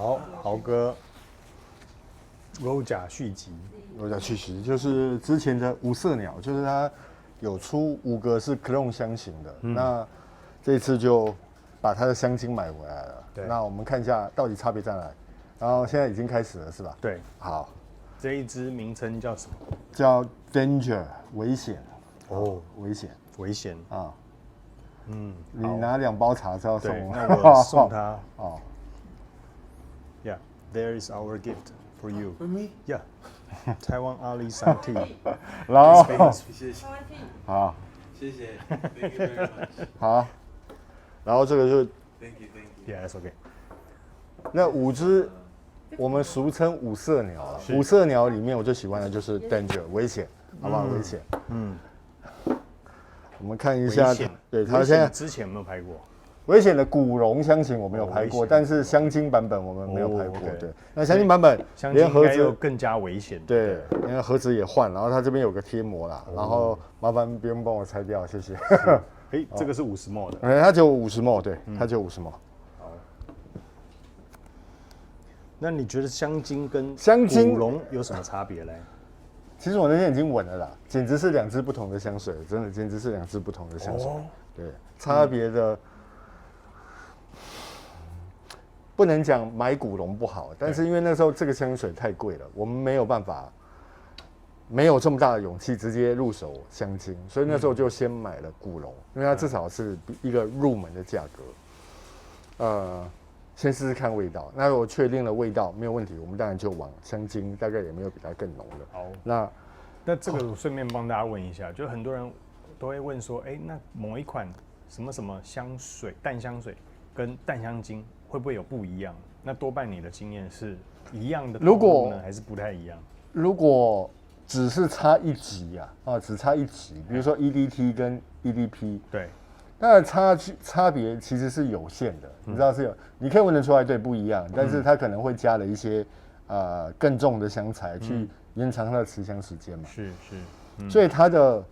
好，豪哥，欧甲续集，欧甲续集就是之前的五色鸟，就是它有出5个是 clone 香型的，那这次就把它的香精买回来了。对，那我们看一下到底差别在哪里。然后现在已经开始了，是吧？对，好，这一支名称叫什么？叫 Danger 危险。哦，危险，危险啊。你好拿2包茶是要送对，我？那我送他。哦 Yeah, there is our gift for you. For me? Yeah, Taiwan Ali San Tea. 然后谢谢，好，谢谢，Thank you very much. 好，然后这个就 Thank you, thank you. Yeah, that's okay. 那5只，我们俗称五色鸟啊。五色鸟里面我最喜欢的就是 Danger 危险，好不好？危险。我们看一下危险，对它危现在险之前有没有拍过？危险的古龙香型我没有拍过，危险但是香精版本我们没有拍过。 OK 对，那香精版本香精连盒应该又子更加危险。对，连盒子也换，然后它这边有个贴膜啦，然后麻烦不用帮我拆掉，谢谢。哎，这个是50 ml 的。它只有50 ml，对，它只有50 ml。那你觉得香精跟香精古龙有什么差别嘞？其实我那天已经闻了啦，简直是2支不同的香水，真的简直是2支不同的香水。对，差别的不能讲买古龙不好，但是因为那时候这个香水太贵了，我们没有办法，没有这么大的勇气直接入手香精，所以那时候就先买了古龙，因为它至少是一个入门的价格。先试试看味道，那如果确定了味道没有问题，我们当然就往香精，大概也没有比它更浓的。好，那这个我顺便帮大家问一下，就很多人都会问说，哎，那某一款什么什么香水、淡香水跟淡香精会不会有不一样？那多半你的经验是一样的，如果呢还是不太一样？如果只是差1级只差1级，比如说 EDT 跟 EDP， 对。它的差别其实是有限的，你知道是有，你可以闻得出来，对，不一样，但是它可能会加了一些更重的香材去延长它的持香时间嘛。是，所以它的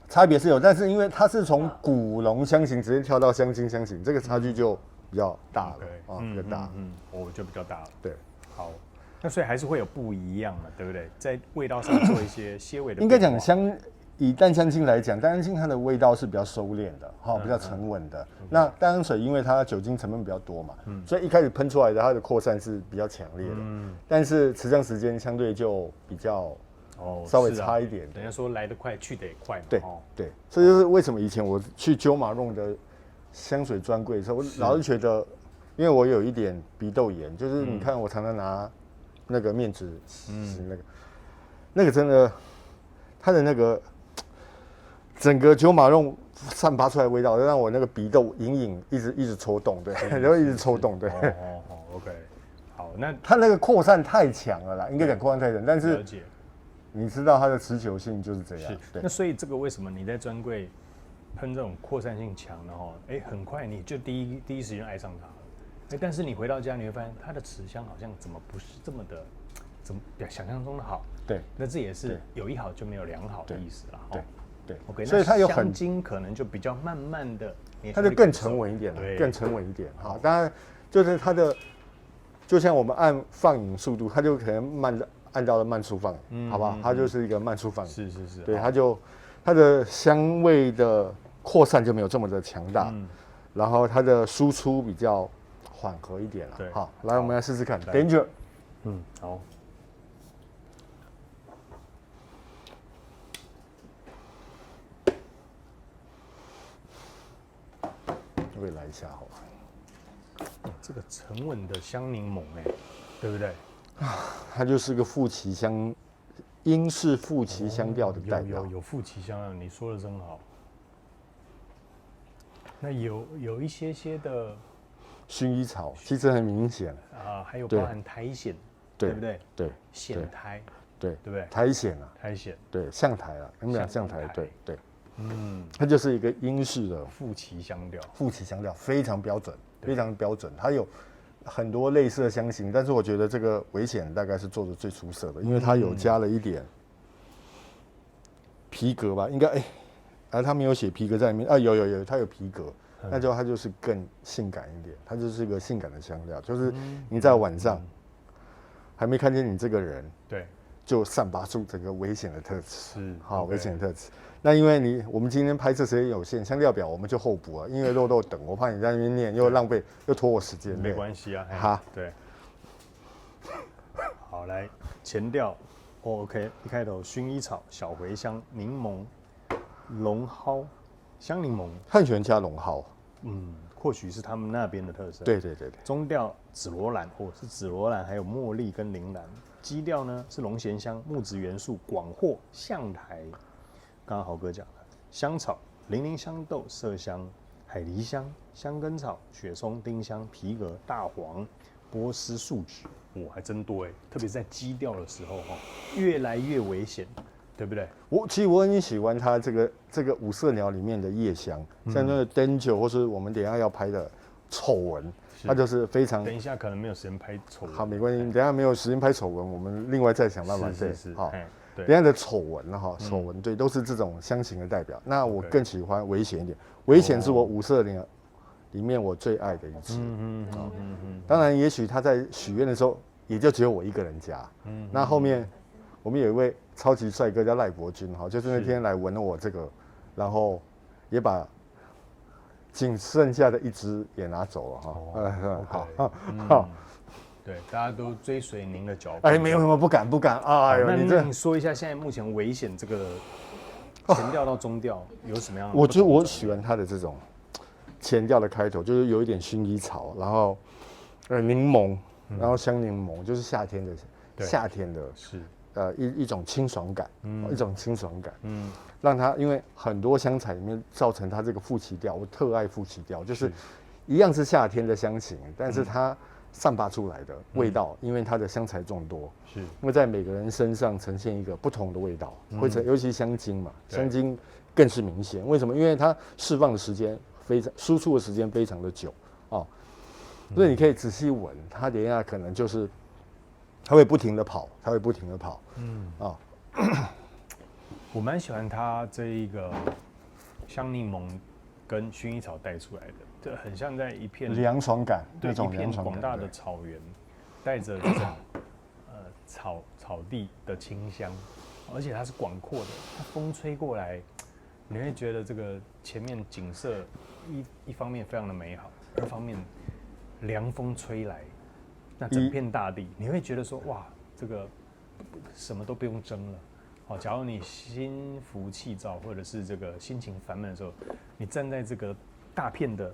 差别是有，但是因为它是从古龙香型直接跳到香精香型，这个差距就比较大了比较大，我就比较大了。对，好，那所以还是会有不一样的，对不对？在味道上做一些些微的变化。应该讲以淡香精来讲，淡香精它的味道是比较收敛的，比较沉稳的。那淡香水因为它酒精成分比较多嘛，所以一开始喷出来的它的扩散是比较强烈的，但是持香时间相对就比较稍微差一点。人家说来得快去得也快嘛。对，这就是为什么以前我去Jo Malone的香水专柜的时候，我老是觉得，因为我有一点鼻窦炎，就是你看我常常拿那个面纸洗那个真的，它的那个。整个Jo Malone散发出来的味道，让我那个鼻窦隐隐一直抽动，对，然后一直抽动，对。OK， 好，那它那个扩散太强了啦，应该讲扩散太强，但是你知道它的持久性就是这样。是，那所以这个为什么你在专柜喷这种扩散性强的很快你就第一时间爱上它了，但是你回到家你会发现它的持香好像怎么不是这么的，怎么想象中的好？对，那这也是有一好就没有两好的意思了。对 ，OK， 所以它有很香精可能就比较慢慢的，它就更沉稳一点了，更沉稳一点。好，当然就是它的，就像我们按放饮速度，它就可能按到了慢速放，好不好？它就是一个慢速放，是，对，它的香味的扩散就没有这么的强大，然后它的输出比较缓和一点了。对，好，来我们来试试看 ，Danger， 好。我也来一下好了。这个沉稳的香柠檬对不对？它就是个富奇香，英式富奇香调的代表。有富奇香调，你说的真好。那有一些的薰衣草，其实很明显还有包含苔藓，对不对？对，藓苔，对不对？苔藓苔藓，对，象苔啊，我们讲象苔，对。它就是一个英式的富奇香调，非常标准，非常标准。它有很多类似的香型，但是我觉得这个危险大概是做的最出色的，因为它有加了一点皮革吧，应该它没有写皮革在里面啊，有，它有皮革，那就它就是更性感一点，它就是一个性感的香料，就是你在晚上还没看见你这个人，对，就散发出整个危险的特质，是好 OK 危险的特质。那因为我们今天拍摄时间有限，香料表我们就候补了，因为肉等，我怕你在那边念又浪费又拖我时间，没关系啊，好，对，好来前调。OK， 一开头薰衣草、小茴香、柠檬、龙蒿、香柠檬，汉泉加龙蒿，或许是他们那边的特色。对。中调紫罗兰，是紫罗兰，还有茉莉跟铃兰。基调呢是龙涎香、木质元素、广藿、象台。刚刚豪哥讲了，香草、零陵香豆、麝香、海狸香、香根草、雪松、丁香、皮革、大黄、波斯树脂。还真多哎，特别是在基调的时候越来越危险，对不对？其实我很喜欢它这个五色鸟里面的夜香，像那个 Danger 或是我们等一下要拍的丑闻，它就是非常。等一下可能没有时间拍丑闻，好，没关系，等一下没有时间拍丑闻，我们另外再想办法。是，好，对，等一下的丑闻丑闻对，都是这种香型的代表。那我更喜欢危险一点，危险是我五色鸟里面我最爱的一支。当然，也许他在许愿的时候，也就只有我一个人加。那后面我们有一位超级帅哥叫赖伯君就是那天来闻了我这个，然后也把仅剩下的一支也拿走了好，对，大家都追随您的脚步。哎，没有，不敢哎呦，那你说一下，现在目前危险这个前调到中调有什么样的？我觉得我喜欢它的这种前调的开头，就是有一点薰衣草，然后柠檬，然后香柠檬，就是夏天的是一种清爽感，一种清爽感，让它因为很多香材里面造成它这个副起调，我特爱副起调，就是一样是夏天的香型，但是它散发出来的味道，因为它的香材众多，是因为在每个人身上呈现一个不同的味道，尤其香精嘛，香精更是明显。为什么？因为它释放的时间输出的时间非常的久所以你可以仔细闻，它等一下可能就是它会不停的跑，我蛮喜欢它这一个香柠檬跟薰衣草带出来的，这很像在一片凉爽感，对，那种一片广大的草原，带着这种草地的清香，而且它是广阔的，它风吹过来，你会觉得这个前面景色一方面非常的美好，二方面凉风吹来，那整片大地，你会觉得说哇，这个什么都不用争了。假如你心浮气躁，或者是这个心情烦闷的时候，你站在这个大片的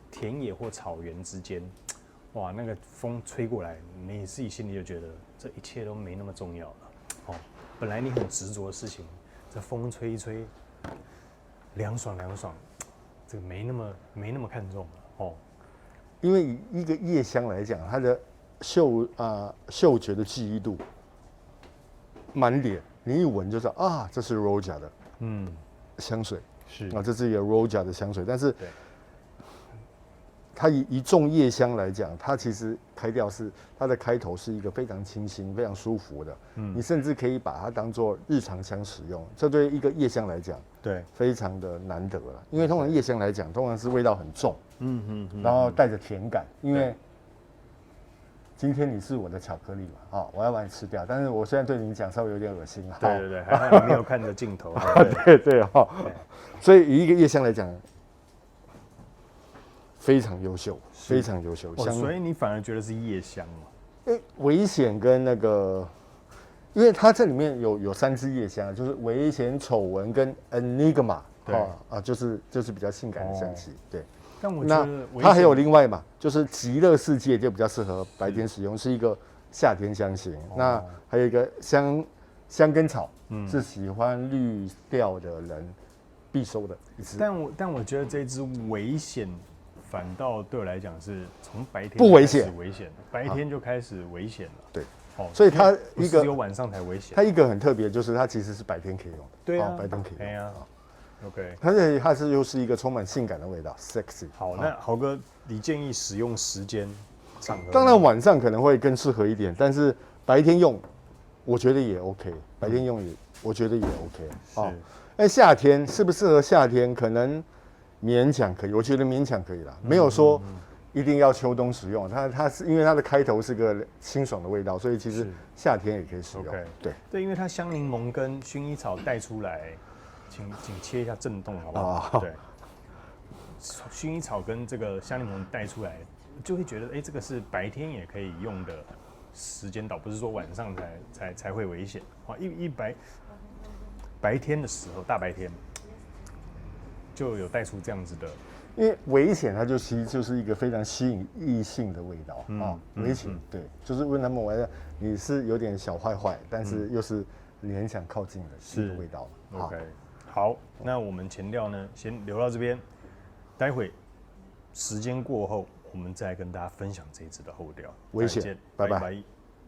田野或草原之间，哇，那个风吹过来，你自己心里就觉得这一切都没那么重要了。本来你很执着的事情，这风吹一吹，凉爽，这个没那么看重了。因为以一个夜香来讲，它的嗅觉的记忆度满点。你一闻就知道这是 Roja 的香水，是这是一个 Roja 的香水，但是它以一众夜香来讲，它其实它的开头是一个非常清新、非常舒服的，你甚至可以把它当做日常香使用，这对一个夜香来讲，对，非常的难得了。因为通常夜香来讲，通常是味道很重，然后带着甜感，因为今天你是我的巧克力嘛，我要把你吃掉，但是我现在对你讲稍微有点恶心。对，还好你没有看着镜头。对，所以以一个夜香来讲，非常优秀，非常优秀。所以你反而觉得是夜香嘛？危险跟那个，因为它这里面有3支夜香，就是危险、丑闻跟 Enigma， 就是比较性感的香气，对。但我觉得它还有另外嘛，就是极乐世界就比较适合白天使用，是一个夏天香型。那还有一个香根草，是喜欢绿调的人必收的一支。但我觉得这支危险，反倒对我来讲是从白天不危险，白天就开始危险了。对，所以它一个只有晚上才危险。它一个很特别，就是它其实是白天可以用的。对啊，白天可以用。OK， 它又是一个充满性感的味道 ，sexy。好，那豪哥，你建议使用时间场合？当然晚上可能会更适合一点，但是白天用，我觉得也 OK。白天用我觉得也 OK。夏天适不适合夏天？可能勉强可以，我觉得勉强可以啦，没有说一定要秋冬使用。它是因为它的开头是个清爽的味道，所以其实夏天也可以使用。OK，对对，因为它香柠檬跟薰衣草带出来，请切一下震动好不好？对，薰衣草跟这个香柠檬带出来，就会觉得这个是白天也可以用的时间岛，不是说晚上才会危险。白天的时候，大白天就有带出这样子的。因为危险，它其实就是一个非常吸引异性的味道危险，对，就是问他们玩的，你是有点小坏坏，但是又是联想靠近的一个味道。OK， 好，那我们前调呢，先留到这边，待会时间过后，我们再跟大家分享这一支的后调。危险，拜拜。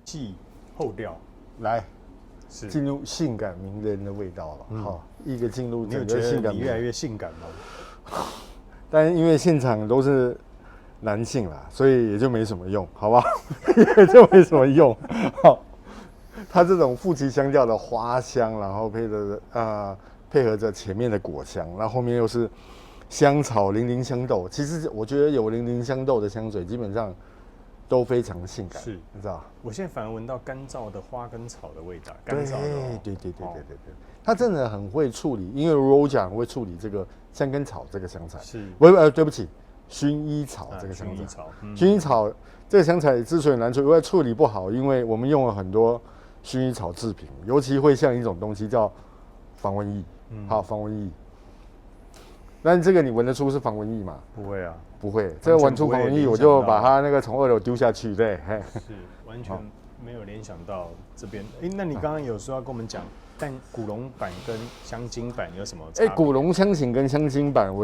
继后调来。进入嗯性感名人的味道了，好，一个进入整你有觉个性感。得你越来越性感吗？但是因为现场都是男性啦，所以也就没什么用，好吧？也就没什么用。好，它这种负气香调的花香，然后配合着前面的果香，然后后面又是香草、零陵香豆。其实我觉得有零陵香豆的香水，基本上都非常性感，是，你知道？我现在反而闻到干燥的花跟草的味道，干燥的、对，它真的很会处理，因为 Roja 很会处理这个香根草这个香材。是，对不起，薰衣草这个香材。薰衣草这个香材之所以难处理，因为处理不好，因为我们用了很多薰衣草制品，尤其会像一种东西叫防蚊液，防蚊液。但这个你闻得出是防蚊液吗？不会啊。不会，这个闻出防蚊液，我就把它那个从2楼丢下去，对，是完全没有联想到这边。那你刚刚有说要跟我们讲，但古龙版跟香精版有什么差别？古龙香型跟香精版，我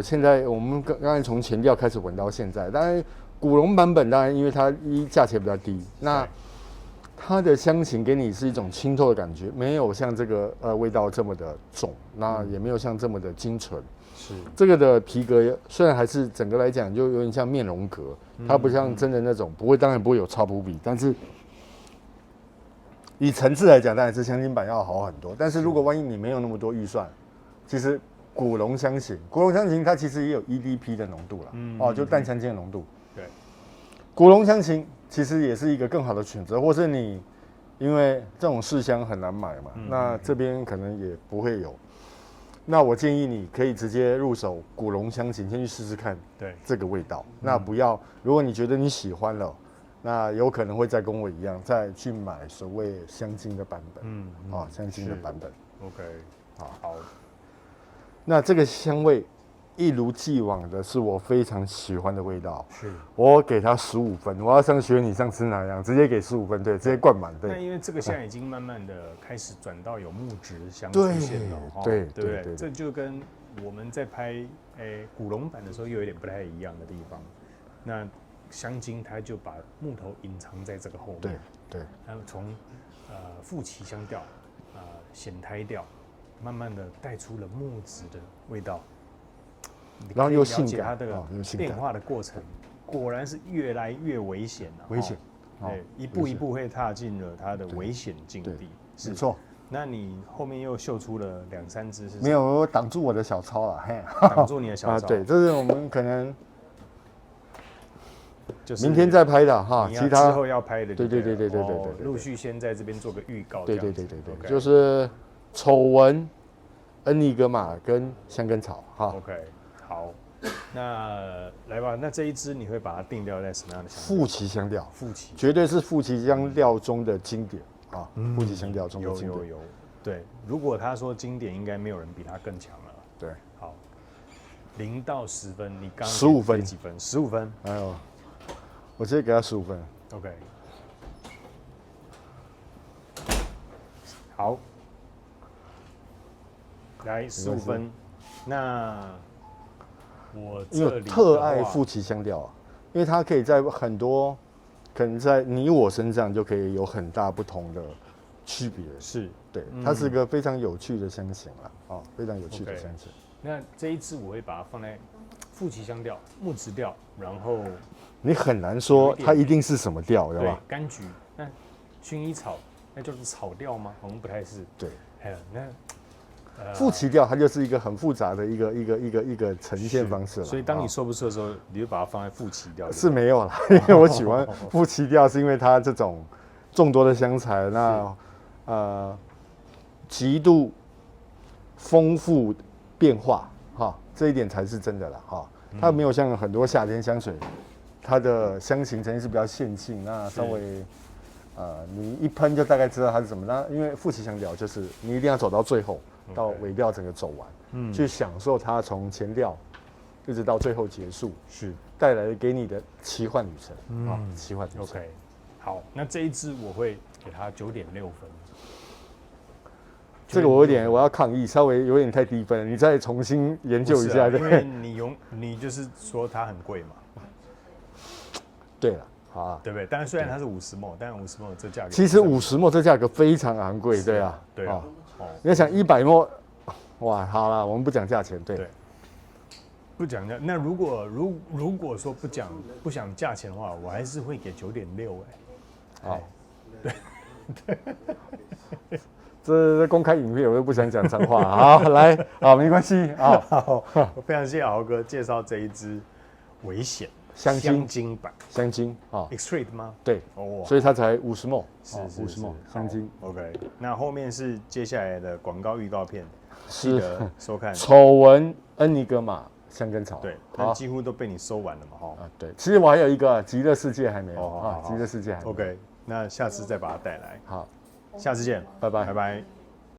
们刚才从前调开始闻到现在，当然古龙版本当然因为它价钱比较低，那它的香型给你是一种清透的感觉，没有像这个味道这么的重，那也没有像这么的精纯。是这个的皮革虽然还是整个来讲就有点像面绒革，它不像真的那种当然不会有超扑比，但是以层次来讲，当然是香精版要好很多。但是如果万一你没有那么多预算，其实古龙香型它其实也有 EDP 的浓度了，就淡香精的浓度。对，古龙香型其实也是一个更好的选择，或是你因为这种试香很难买嘛，那这边可能也不会有。那我建议你可以直接入手古龙香型，先去试试看这个味道。那不要，如果你觉得你喜欢了，那有可能会再跟我一样，再去买所谓香精的版本。香精的版本。OK， 好。那这个香味一如既往的是我非常喜欢的味道。是，我给它15分。我要像学你上次那样，直接给15分，对，直接灌满。对。那因为这个现在已经慢慢的开始转到有木质香出现了，对不对？这就跟我们在拍古龙版的时候又有点不太一样的地方。那香精它就把木头隐藏在这个后面，对。它从负气香调显胎调，慢慢的带出了木质的味道。然后又性感，了解它的变化的过程，果然是越来越危险了。危险，对，一步一步会踏进了它的危险境地。没错。那你后面又秀出了2-3支是？没有，我挡住我的小抄了，挡住你的小抄。对，这是我们可能就是明天再拍的哈，其他之后要拍的。对，陆续先在这边做个预告。对，就是丑闻、恩尼格玛跟香根草哈。OK。好，那来吧。那这一支你会把它定调在什么样的香调？负气香调，绝对是负气香调中的经典啊！负气香调中的经典。有。对，如果他说经典，应该没有人比他更强了。对，好，0到10分，你刚15分几分？15分。哎呦，我直接给他15分。OK。好，来15分。那我因为特爱负气香调，因为它可以在很多可能在你我身上就可以有很大不同的区别。是，对，它是个非常有趣的香型了，非常有趣的香型。那这一支我会把它放在负气香调、木质调，然后你很难说它一定是什么调，对吧？柑橘，那薰衣草，那就是草调吗？好像不太是。对，还有那副期调它就是一个很复杂的一个呈现方式了。所以当你说不出的时候，你就把它放在副期调。是没有啦，因为我喜欢副期调，是因为它这种众多的香材，那极度丰富变化哈，这一点才是真的啦哈。它没有像很多夏天香水，它的香型呈现是比较线性，那稍微你一喷就大概知道它是什么。那因为副期香调就是你一定要走到最后，到尾调整个走完，去享受它从前调一直到最后结束，是带来给你的奇幻旅程啊，奇幻旅程。 OK， 好，那这一支我会给它9.6分。这个我要抗议，稍微有点太低分了，你再重新研究一下。因为你就是说它很贵嘛。对了，好啊，对不对？但是虽然它是50ml，但50ml这价格其实50ml这价格非常昂贵，对啊，对啊，你要想100ml，哇，好了，我们不讲价钱，对，不讲价。那如果说不想价钱的话，我还是会给9.6好，对。这公开影片我又不想讲脏话，好，来，好，没关系啊。好，我非常谢谢豪哥介绍这一支危险香精版香精啊 ，Extrait 吗？对，哦，所以它才50ml，是50ml 香精。OK， 那后面是接下来的广告预告片，记是得收看。丑闻恩尼格玛香根草，对，但几乎都被你收完了嘛，哈。啊，对，其实我还有一个极乐世界还没有好啊，极乐世界还没有。 OK，那下次再把它带来。好，下次见，拜拜拜拜。